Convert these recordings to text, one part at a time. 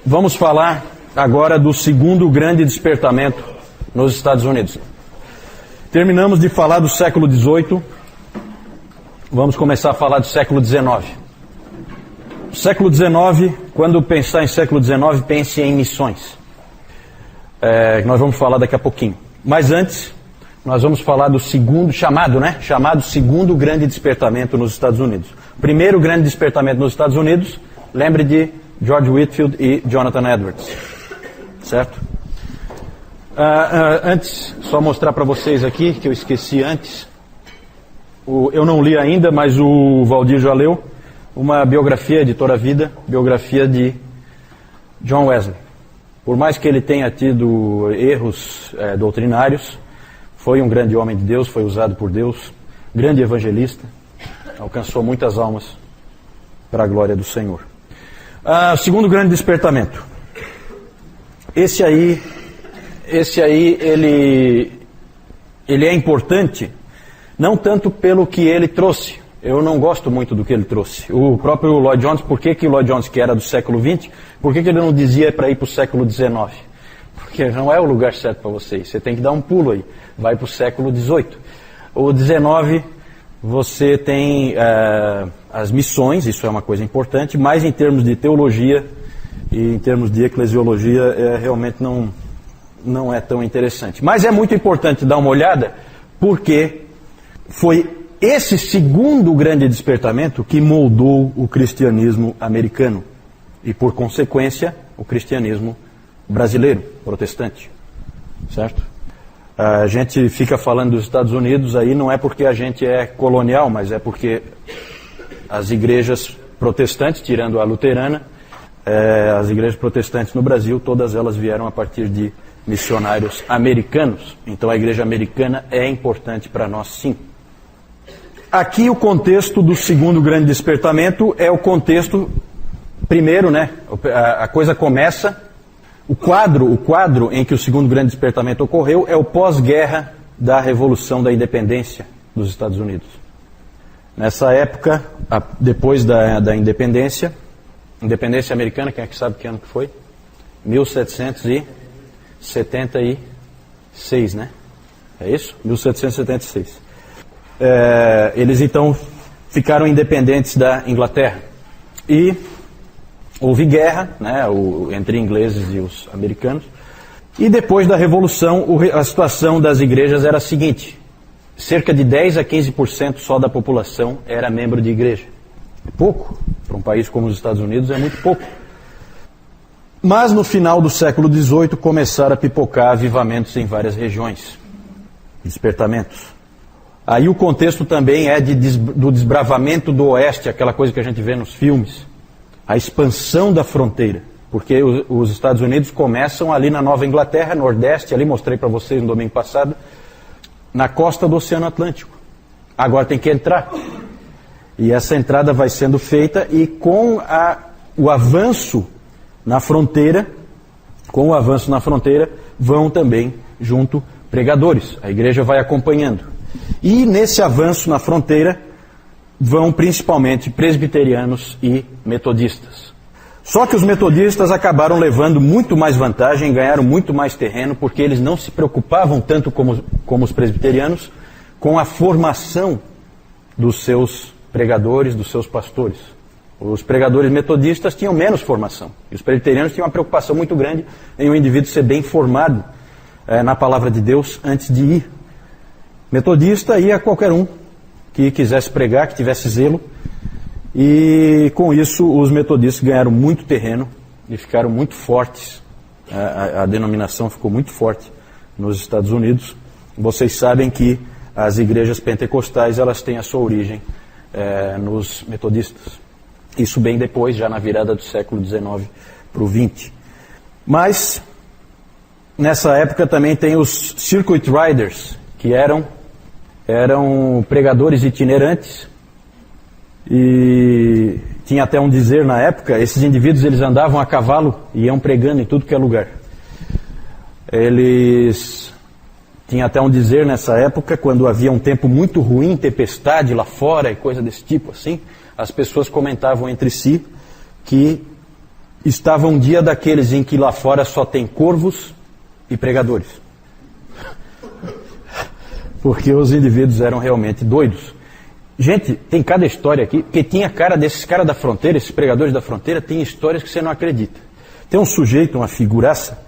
Vamos falar agora do segundo grande despertamento nos Estados Unidos. Terminamos de falar do século XVIII, vamos começar a falar do século XIX. Século XIX, quando pensar em século XIX, pense em missões. Nós vamos falar daqui a pouquinho. Mas antes, nós vamos falar do segundo, chamado segundo grande despertamento nos Estados Unidos. Primeiro grande despertamento nos Estados Unidos, lembre de George Whitefield e Jonathan Edwards. Certo? Antes, só mostrar para vocês aqui, que eu esqueci antes. Eu não li ainda, mas o Valdir já leu. Uma biografia, Editora Vida, biografia de John Wesley. Por mais que ele tenha tido erros doutrinários, foi um grande homem de Deus, foi usado por Deus, grande evangelista, alcançou muitas almas para a glória do Senhor. Segundo grande despertamento. Esse aí ele é importante, não tanto pelo que ele trouxe. Eu não gosto muito do que ele trouxe. O próprio Lloyd Jones, por que o Lloyd Jones, que era do século XX, por que ele não dizia para ir para o século XIX? Porque não é o lugar certo para você. Você tem que dar um pulo aí. Vai para o século XVIII. O XIX, você tem as missões, isso é uma coisa importante, mas em termos de teologia e em termos de eclesiologia, realmente não é tão interessante. Mas é muito importante dar uma olhada, porque foi esse segundo grande despertamento que moldou o cristianismo americano e, por consequência, o cristianismo brasileiro, protestante. Certo? A gente fica falando dos Estados Unidos aí, não é porque a gente é colonial, mas é porque as igrejas protestantes, tirando a luterana, as igrejas protestantes no Brasil, todas elas vieram a partir de missionários americanos. Então a igreja americana é importante para nós, sim. Aqui o contexto do segundo grande despertamento é o contexto, primeiro, né? A coisa começa, o quadro em que o segundo grande despertamento ocorreu é o pós-guerra da Revolução da Independência dos Estados Unidos. Nessa época, depois da independência americana, quem é que sabe que ano que foi? 1776, né? É isso? 1776. Eles então ficaram independentes da Inglaterra e houve guerra, né, entre ingleses e os americanos, e depois da Revolução a situação das igrejas era a seguinte: cerca de 10 a 15% só da população era membro de igreja. É pouco, para um país como os Estados Unidos é muito pouco. Mas no final do século XVIII começaram a pipocar avivamentos em várias regiões, despertamentos. Aí o contexto também é do desbravamento do oeste, aquela coisa que a gente vê nos filmes. A expansão da fronteira. Porque os Estados Unidos começam ali na Nova Inglaterra, Nordeste, ali mostrei para vocês no domingo passado, na costa do Oceano Atlântico. Agora tem que entrar. E essa entrada vai sendo feita e com o avanço na fronteira, vão também junto pregadores. A igreja vai acompanhando. E nesse avanço na fronteira vão principalmente presbiterianos e metodistas. Só que os metodistas acabaram levando muito mais vantagem, ganharam muito mais terreno, porque eles não se preocupavam tanto como os presbiterianos com a formação dos seus pregadores, dos seus pastores. Os pregadores metodistas tinham menos formação. E os presbiterianos tinham uma preocupação muito grande em um indivíduo ser bem formado na palavra de Deus antes de ir. Metodista ia qualquer um que quisesse pregar, que tivesse zelo. E com isso os metodistas ganharam muito terreno e ficaram muito fortes. A denominação ficou muito forte nos Estados Unidos. Vocês sabem que as igrejas pentecostais elas têm a sua origem nos metodistas. Isso bem depois, já na virada do século XIX para o XX. Mas nessa época também tem os Circuit Riders, que eram pregadores itinerantes, e tinha até um dizer na época, esses indivíduos eles andavam a cavalo e iam pregando em tudo que é lugar. Eles tinham até um dizer nessa época, quando havia um tempo muito ruim, tempestade lá fora e coisa desse tipo assim, as pessoas comentavam entre si que estava um dia daqueles em que lá fora só tem corvos e pregadores. Porque os indivíduos eram realmente doidos. Gente, tem cada história aqui, porque tinha cara desses caras da fronteira, esses pregadores da fronteira, tem histórias que você não acredita. Tem um sujeito, uma figuraça,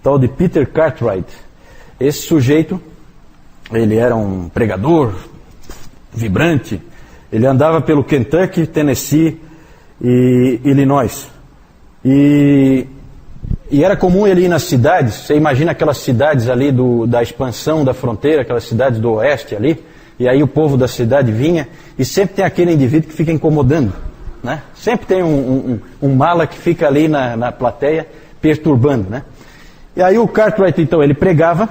tal de Peter Cartwright. Esse sujeito, ele era um pregador vibrante, ele andava pelo Kentucky, Tennessee e Illinois. E era comum ele ir nas cidades, você imagina aquelas cidades ali da expansão da fronteira, aquelas cidades do oeste ali, e aí o povo da cidade vinha, e sempre tem aquele indivíduo que fica incomodando, né? Sempre tem um mala que fica ali na plateia, perturbando, né? E aí o Cartwright, então, ele pregava,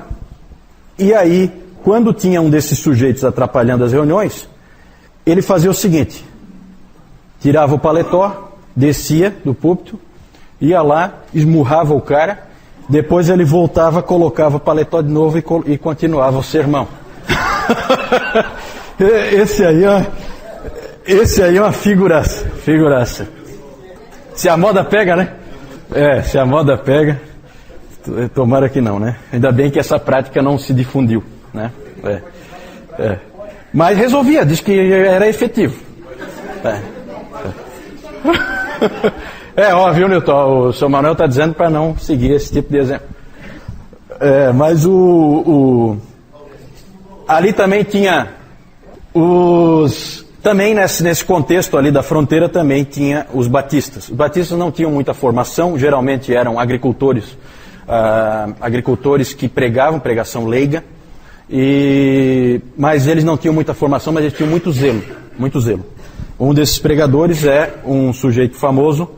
e aí, quando tinha um desses sujeitos atrapalhando as reuniões, ele fazia o seguinte, tirava o paletó, descia do púlpito, ia lá, esmurrava o cara, depois ele voltava, colocava o paletó de novo e continuava o sermão. Esse aí é uma figuraça. Se a moda pega, né? Se a moda pega, tomara que não, né? Ainda bem que essa prática não se difundiu, né? Mas resolvia, diz que era efetivo. Viu, Newton? O seu Manuel está dizendo para não seguir esse tipo de exemplo. Mas ali também tinha também nesse contexto ali da fronteira também tinha os batistas. Os batistas não tinham muita formação, geralmente eram agricultores que pregação leiga, mas eles não tinham muita formação, mas eles tinham muito zelo. Um desses pregadores é um sujeito famoso,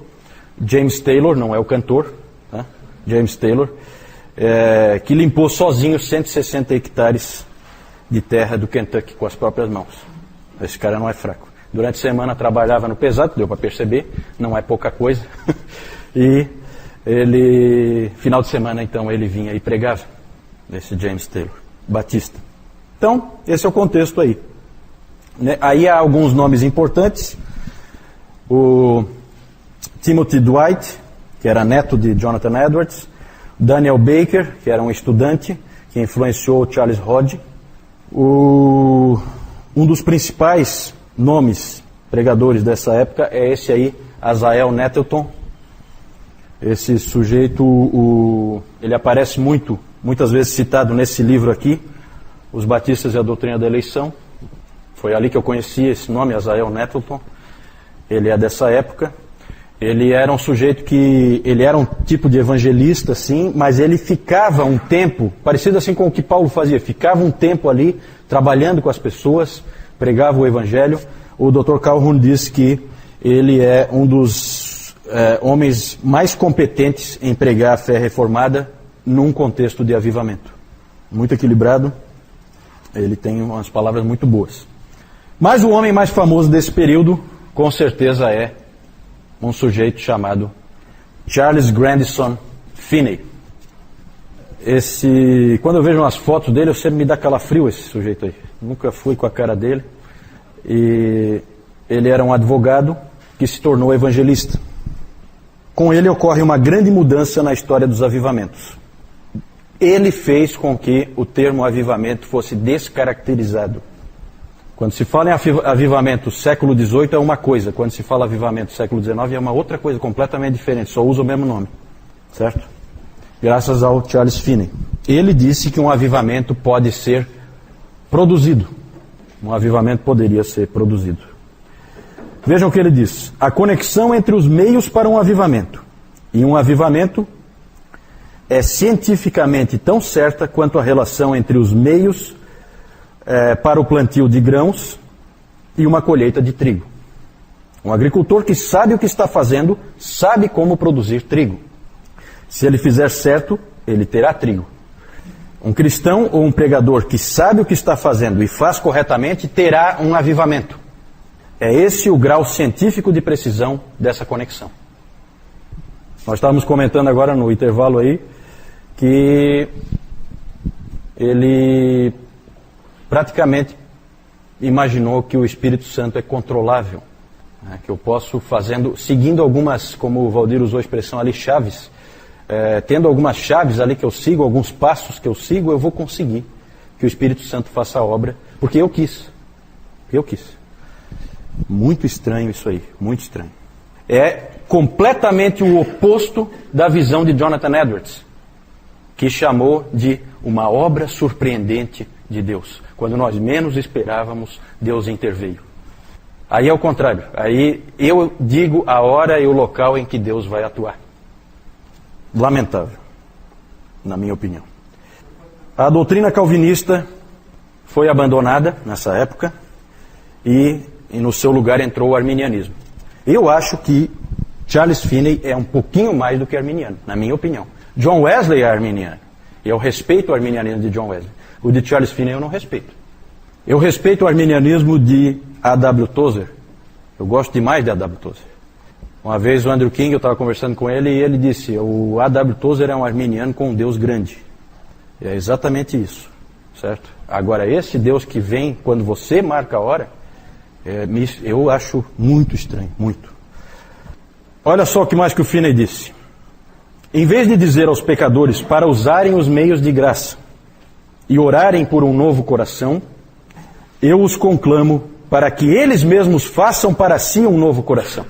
James Taylor, não é o cantor, né? James Taylor, que limpou sozinho 160 hectares de terra do Kentucky com as próprias mãos. Esse cara não é fraco. Durante a semana trabalhava no pesado, deu para perceber, não é pouca coisa. E final de semana então ele vinha e pregava, esse James Taylor, batista. Então, esse é o contexto aí. Aí há alguns nomes importantes. O Timothy Dwight, que era neto de Jonathan Edwards. Daniel Baker, que era um estudante que influenciou Charles Hodge. Um dos principais nomes pregadores dessa época é esse aí, Azael Nettleton. Esse sujeito, ele aparece muitas vezes citado nesse livro aqui, Os Batistas e a Doutrina da Eleição. Foi ali que eu conheci esse nome, Azael Nettleton. Ele é dessa época. Ele era um sujeito ele era um tipo de evangelista, sim, mas ele ficava um tempo, parecido assim com o que Paulo fazia, ficava um tempo ali, trabalhando com as pessoas, pregava o evangelho. O Dr. Calhoun diz que ele é um dos homens mais competentes em pregar a fé reformada num contexto de avivamento. Muito equilibrado, ele tem umas palavras muito boas. Mas o homem mais famoso desse período, com certeza é um sujeito chamado Charles Grandison Finney. Quando eu vejo umas fotos dele, eu sempre me dá calafrio esse sujeito aí. Nunca fui com a cara dele. E ele era um advogado que se tornou evangelista. Com ele ocorre uma grande mudança na história dos avivamentos. Ele fez com que o termo avivamento fosse descaracterizado. Quando se fala em avivamento século XVIII é uma coisa, quando se fala avivamento século XIX é uma outra coisa completamente diferente, só usa o mesmo nome, certo? Graças ao Charles Finney. Ele disse que um avivamento pode ser produzido. Um avivamento poderia ser produzido. Vejam o que ele diz. A conexão entre os meios para um avivamento e um avivamento é cientificamente tão certa quanto a relação entre os meios para o plantio de grãos e uma colheita de trigo. Um agricultor que sabe o que está fazendo, sabe como produzir trigo. Se ele fizer certo, ele terá trigo. Um cristão ou um pregador que sabe o que está fazendo e faz corretamente, terá um avivamento. É esse o grau científico de precisão dessa conexão. Nós estávamos comentando agora no intervalo aí, que ele praticamente imaginou que o Espírito Santo é controlável. né, que eu posso seguindo algumas, como o Valdir usou a expressão ali, chaves, tendo algumas chaves ali que eu sigo, alguns passos que eu sigo, eu vou conseguir que o Espírito Santo faça a obra, porque eu quis. Eu quis. Muito estranho isso aí, muito estranho. É completamente o oposto da visão de Jonathan Edwards, que chamou de uma obra surpreendente de Deus. Quando nós menos esperávamos, Deus interveio. Aí é o contrário. Aí eu digo a hora e o local em que Deus vai atuar. Lamentável, na minha opinião. A doutrina calvinista foi abandonada nessa época e no seu lugar entrou o arminianismo. Eu acho que Charles Finney é um pouquinho mais do que arminiano, na minha opinião. John Wesley é arminiano. Eu respeito o arminianismo de John Wesley. O de Charles Finney eu não respeito. Eu respeito o arminianismo de A.W. Tozer. Eu gosto demais de A.W. Tozer. Uma vez o Andrew King, eu estava conversando com ele e ele disse, o A.W. Tozer é um arminiano com um Deus grande. E é exatamente isso, certo? Agora, esse Deus que vem quando você marca a hora, eu acho muito estranho, muito. Olha só o que mais que o Finney disse. Em vez de dizer aos pecadores para usarem os meios de graça e orarem por um novo coração, eu os conclamo para que eles mesmos façam para si um novo coração.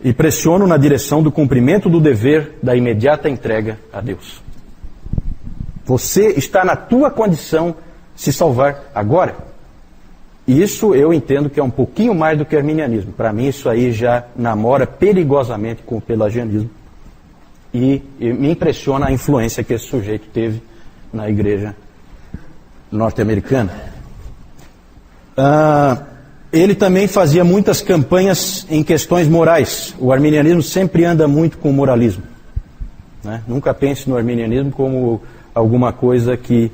E pressiono na direção do cumprimento do dever da imediata entrega a Deus. Você está na tua condição se salvar agora. E isso eu entendo que é um pouquinho mais do que arminianismo. Para mim isso aí já namora perigosamente com o pelagianismo. E me impressiona a influência que esse sujeito teve na igreja norte-americana. Ele também fazia muitas campanhas em questões morais. O arminianismo sempre anda muito com o moralismo, né? Nunca pense no arminianismo como alguma coisa que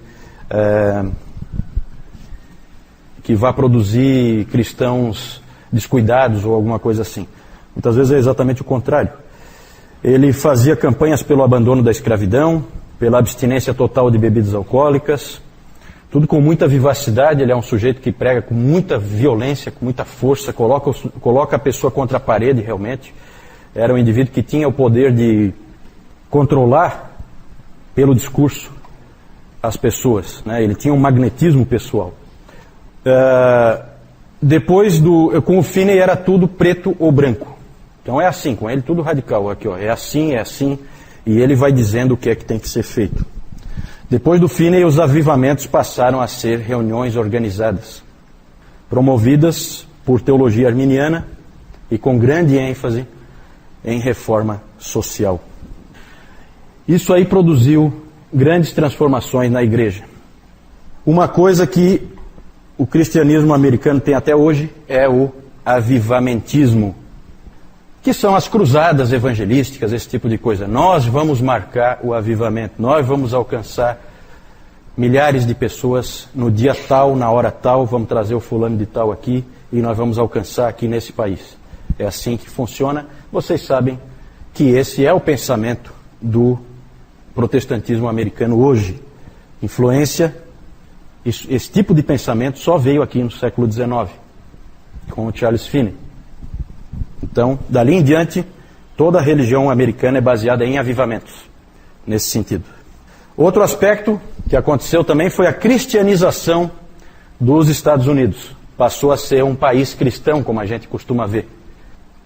vá produzir cristãos descuidados ou alguma coisa assim. Muitas vezes é exatamente o contrário. Ele fazia campanhas pelo abandono da escravidão, pela abstinência total de bebidas alcoólicas, tudo com muita vivacidade. Ele é um sujeito que prega com muita violência, com muita força, coloca a pessoa contra a parede realmente. Era um indivíduo que tinha o poder de controlar pelo discurso as pessoas, né? Ele tinha um magnetismo pessoal. Com o Finney era tudo preto ou branco. Então é assim, com ele tudo radical. Aqui, ó, é assim, e ele vai dizendo o que é que tem que ser feito. Depois do Finney, os avivamentos passaram a ser reuniões organizadas, promovidas por teologia arminiana e com grande ênfase em reforma social. Isso aí produziu grandes transformações na igreja. Uma coisa que o cristianismo americano tem até hoje é o avivamentismo, que são as cruzadas evangelísticas, esse tipo de coisa. Nós vamos marcar o avivamento, nós vamos alcançar milhares de pessoas no dia tal, na hora tal, vamos trazer o fulano de tal aqui e nós vamos alcançar aqui nesse país. É assim que funciona. Vocês sabem que esse é o pensamento do protestantismo americano hoje. Influência, esse tipo de pensamento só veio aqui no século XIX, com o Charles Finney. Então, dali em diante, toda a religião americana é baseada em avivamentos, nesse sentido. Outro aspecto que aconteceu também foi a cristianização dos Estados Unidos. Passou a ser um país cristão, como a gente costuma ver.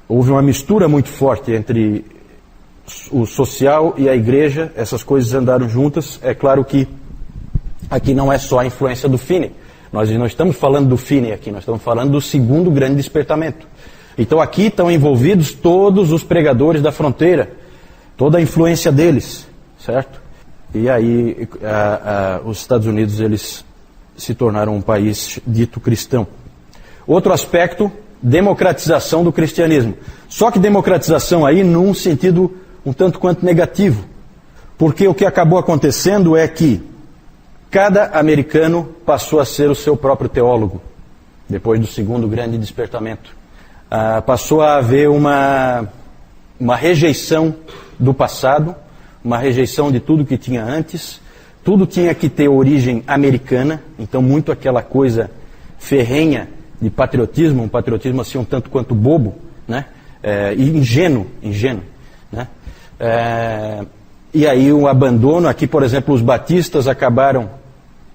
Houve uma mistura muito forte entre o social e a igreja, essas coisas andaram juntas. É claro que aqui não é só a influência do Finney. Nós não estamos falando do Finney aqui, nós estamos falando do segundo grande despertamento. Então aqui estão envolvidos todos os pregadores da fronteira, toda a influência deles, certo? E aí os Estados Unidos, eles se tornaram um país dito cristão. Outro aspecto, democratização do cristianismo. Só que democratização aí num sentido um tanto quanto negativo. Porque o que acabou acontecendo é que cada americano passou a ser o seu próprio teólogo, depois do segundo grande despertamento. Passou a haver uma rejeição do passado, uma rejeição de tudo que tinha antes. Tudo tinha que ter origem americana, então muito aquela coisa ferrenha de patriotismo, um patriotismo assim um tanto quanto bobo, né? E ingênuo, né? E aí o abandono, aqui por exemplo os batistas acabaram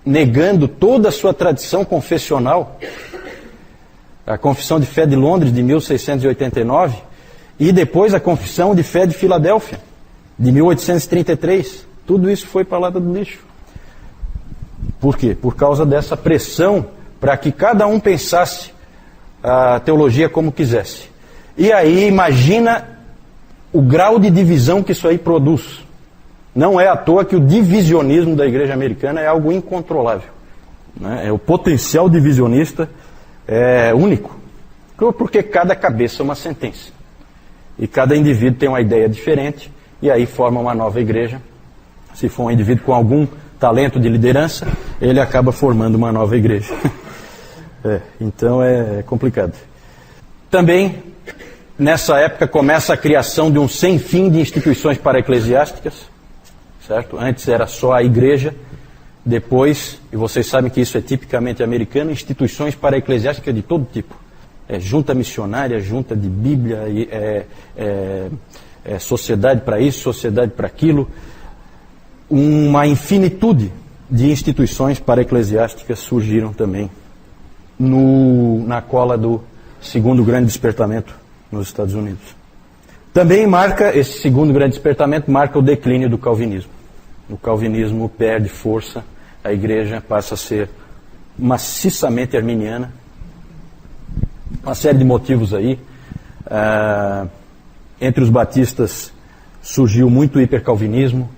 negando toda a sua tradição confessional, a Confissão de Fé de Londres de 1689 e depois a Confissão de Fé de Filadélfia de 1833, tudo isso foi para a lata do lixo. Por quê? Por causa dessa pressão para que cada um pensasse a teologia como quisesse. E aí imagina o grau de divisão que isso aí produz. Não é à toa que o divisionismo da igreja americana é algo incontrolável, né? O potencial divisionista é único, porque cada cabeça é uma sentença. E cada indivíduo tem uma ideia diferente, e aí forma uma nova igreja. Se for um indivíduo com algum talento de liderança, ele acaba formando uma nova igreja. Então é complicado. Também, nessa época, começa a criação de um sem fim de instituições para-eclesiásticas, certo? Antes era só a igreja, depois, e vocês sabem que isso é tipicamente americano, instituições para-eclesiásticas de todo tipo. Junta missionária, junta de Bíblia, sociedade para isso, sociedade para aquilo. Uma infinitude de instituições para-eclesiásticas surgiram também na cola do segundo grande despertamento nos Estados Unidos. Também esse segundo grande despertamento marca o declínio do calvinismo. O calvinismo perde força, a igreja passa a ser maciçamente arminiana. Uma série de motivos aí. Entre os batistas surgiu muito hipercalvinismo,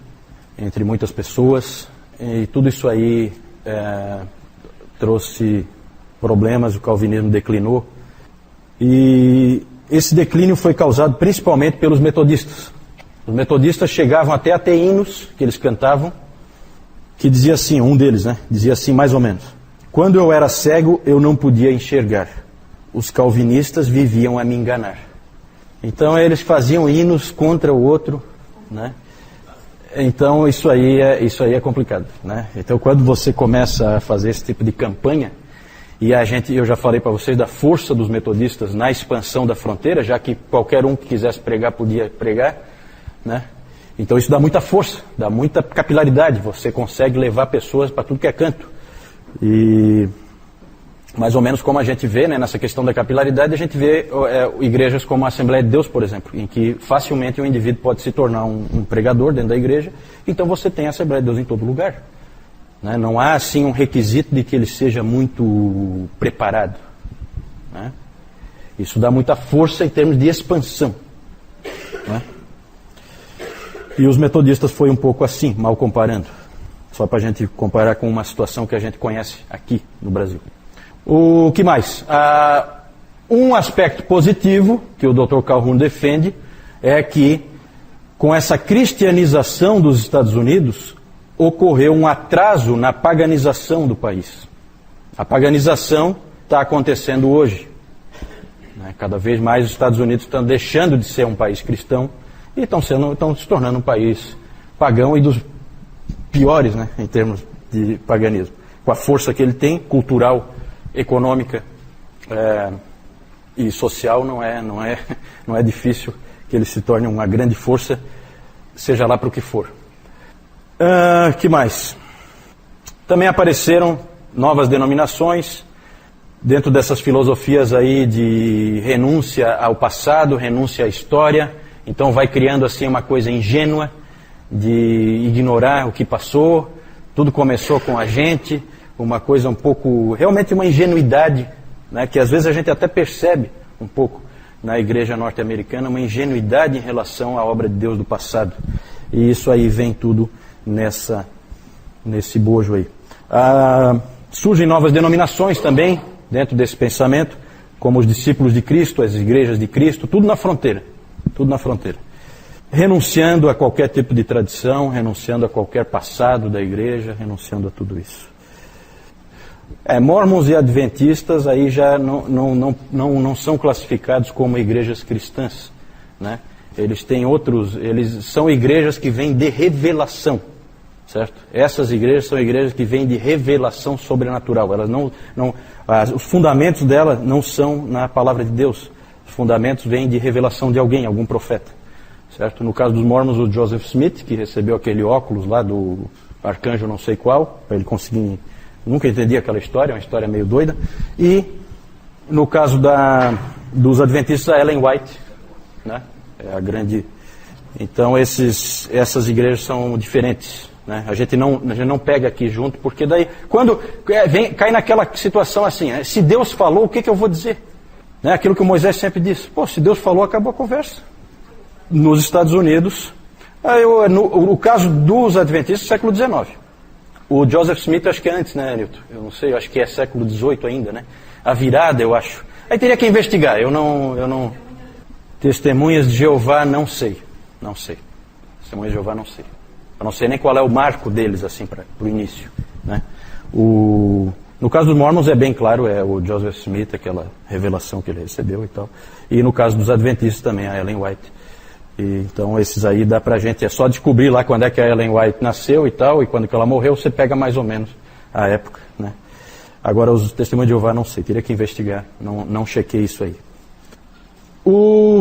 entre muitas pessoas, e tudo isso aí trouxe problemas, o calvinismo declinou. E esse declínio foi causado principalmente pelos metodistas. Os metodistas chegavam até a ter hinos que eles cantavam, que dizia assim, um deles, né? Dizia assim mais ou menos: quando eu era cego, eu não podia enxergar. Os calvinistas viviam a me enganar. Então eles faziam hinos contra o outro, né? Então isso aí é complicado, né? Então quando você começa a fazer esse tipo de campanha, e eu já falei para vocês da força dos metodistas na expansão da fronteira, já que qualquer um que quisesse pregar podia pregar, né? Então isso dá muita força, dá muita capilaridade, você consegue levar pessoas para tudo que é canto. E mais ou menos como a gente vê, né, nessa questão da capilaridade, a gente vê igrejas como a Assembleia de Deus, por exemplo, em que facilmente um indivíduo pode se tornar um pregador dentro da igreja, então você tem a Assembleia de Deus em todo lugar. Né? Não há assim um requisito de que ele seja muito preparado. Né? Isso dá muita força em termos de expansão. Né? E os metodistas foi um pouco assim, mal comparando. Só para a gente comparar com uma situação que a gente conhece aqui no Brasil. O que mais? Um aspecto positivo que o Dr. Calhoun defende é que com essa cristianização dos Estados Unidos ocorreu um atraso na paganização do país. A paganização está acontecendo hoje. Né? Cada vez mais os Estados Unidos estão deixando de ser um país cristão e estão se tornando um país pagão e dos piores, né, em termos de paganismo. Com a força que ele tem, cultural, econômica e social, não é difícil que ele se torne uma grande força, seja lá para o que for. Que mais? Também apareceram novas denominações dentro dessas filosofias aí de renúncia ao passado, renúncia à história. Então vai criando assim uma coisa ingênua de ignorar o que passou. Tudo começou com a gente, uma coisa um pouco, realmente uma ingenuidade, né, que às vezes a gente até percebe um pouco na igreja norte-americana, uma ingenuidade em relação à obra de Deus do passado. E isso aí vem tudo nesse bojo aí. Surgem novas denominações também dentro desse pensamento, como os discípulos de Cristo, as igrejas de Cristo, tudo na fronteira. Renunciando a qualquer tipo de tradição, renunciando a qualquer passado da igreja, renunciando a tudo isso. Mormons e adventistas aí já não são classificados como igrejas cristãs, né? Eles são igrejas que vêm de revelação. certo? Essas igrejas são igrejas que vêm de revelação sobrenatural. Elas os fundamentos dela não são na palavra de Deus. Os fundamentos vêm de revelação de alguém, algum profeta, certo? No caso dos Mormons, o Joseph Smith, que recebeu aquele óculos lá do arcanjo não sei qual, para ele conseguir... Nunca entendi aquela história, é uma história meio doida. E no caso dos adventistas, a Ellen White, né? É a grande... Então essas igrejas são diferentes, né? A gente não pega aqui junto, porque daí, quando cai naquela situação assim, né? Se Deus falou, o que eu vou dizer? Né? Aquilo que o Moisés sempre disse, se Deus falou, acabou a conversa. Nos Estados Unidos, no caso dos adventistas, século XIX. O Joseph Smith, acho que é antes, né, Newton? Eu não sei, eu acho que é século XVIII ainda, né? A virada, eu acho. Aí teria que investigar, eu não... Testemunhas de Jeová, não sei. Não sei. Testemunhas de Jeová, não sei. Eu não sei nem qual é o marco deles, assim, para o início, né? No caso dos Mormons é bem claro, é o Joseph Smith, aquela revelação que ele recebeu e tal. E no caso dos adventistas também, a Ellen White. Então esses aí dá pra gente, é só descobrir lá quando é que a Ellen White nasceu e tal, e quando que ela morreu, você pega mais ou menos a época, né? Agora os testemunhos de Jeová não sei, teria que investigar, não chequei isso aí.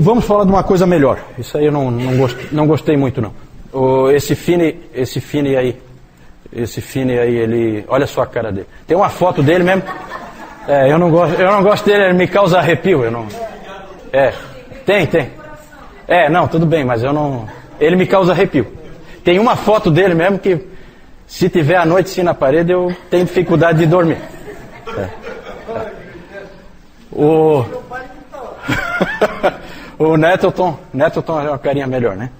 Vamos falar de uma coisa melhor, isso aí eu não gostei muito não. Esse Finney aí, ele, olha só a cara dele. Tem uma foto dele mesmo, eu não gosto dele, ele me causa arrepio, tem. Não, tudo bem, mas ele me causa arrepio. Tem uma foto dele mesmo que, se tiver à noite assim na parede, eu tenho dificuldade de dormir. O Nettleton é uma carinha melhor, né?